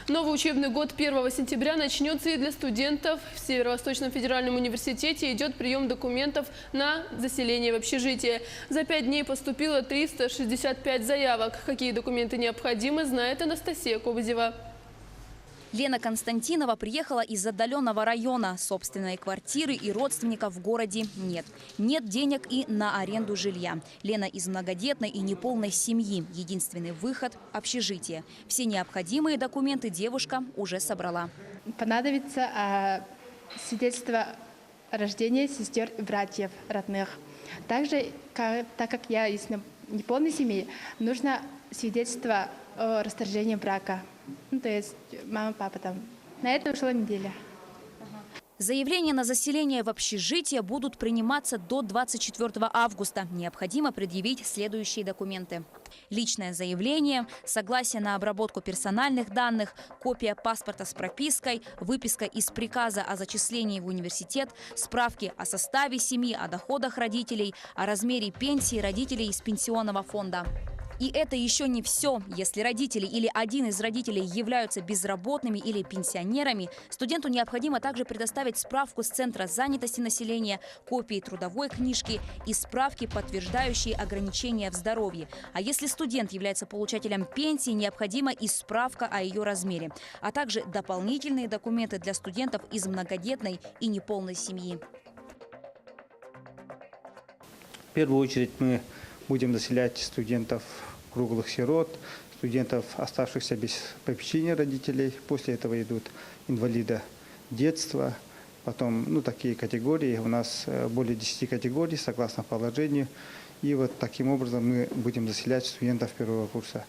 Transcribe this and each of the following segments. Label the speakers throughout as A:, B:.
A: Новый учебный год 1 сентября начнется и для студентов. В Северо-Восточном федеральном университете идет прием документов на заселение в общежитие. За 5 дней поступило 365 заявок. Какие документы необходимы, знает Анастасия Кобызева.
B: Лена Константинова приехала из отдаленного района. Собственной квартиры и родственников в городе нет. Нет денег и на аренду жилья. Лена из многодетной и неполной семьи. Единственный выход – общежитие. Все необходимые документы девушка уже собрала.
C: Понадобится свидетельство о рождении сестер и братьев родных. Также, так как я из неполной семьи, нужно свидетельство о расторжении брака. То есть мама, папа там. На это ушла неделя.
B: Заявления на заселение в общежитие будут приниматься до 24 августа. Необходимо предъявить следующие документы. Личное заявление, согласие на обработку персональных данных, копия паспорта с пропиской, выписка из приказа о зачислении в университет, справки о составе семьи, о доходах родителей, о размере пенсии родителей из пенсионного фонда. И это еще не все. Если родители или один из родителей являются безработными или пенсионерами, студенту необходимо также предоставить справку с Центра занятости населения, копии трудовой книжки и справки, подтверждающие ограничения в здоровье. А если студент является получателем пенсии, необходима и справка о ее размере, а также дополнительные документы для студентов из многодетной и неполной семьи.
D: В первую очередь мы будем заселять студентов круглых сирот, студентов, оставшихся без попечения родителей. После этого идут инвалиды детства. Потом такие категории. У нас более 10 категорий согласно положению. И вот таким образом мы будем заселять студентов первого курса.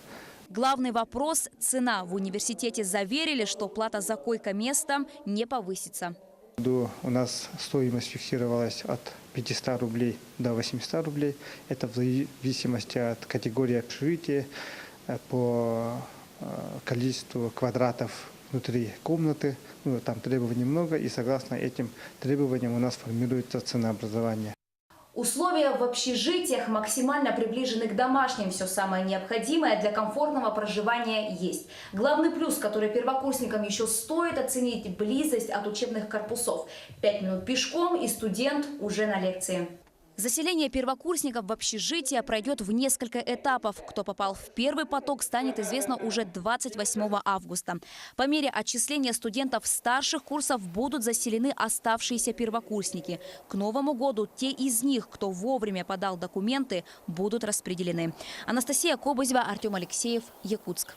B: Главный вопрос – цена. В университете заверили, что плата за койко-место не повысится.
D: У нас стоимость фиксировалась от 500 рублей до 800 рублей. Это в зависимости от категории общежития, по количеству квадратов внутри комнаты. Там требований много, и согласно этим требованиям у нас формируется ценообразование.
B: Условия в общежитиях максимально приближены к домашним. Все самое необходимое для комфортного проживания есть. Главный плюс, который первокурсникам еще стоит оценить – близость от учебных корпусов. 5 минут пешком, и студент уже на лекции. Заселение первокурсников в общежитие пройдет в несколько этапов. Кто попал в первый поток, станет известно уже 28 августа. По мере отчисления студентов старших курсов будут заселены оставшиеся первокурсники. К Новому году те из них, кто вовремя подал документы, будут распределены. Анастасия Кобызева, Артем Алексеев, Якутск.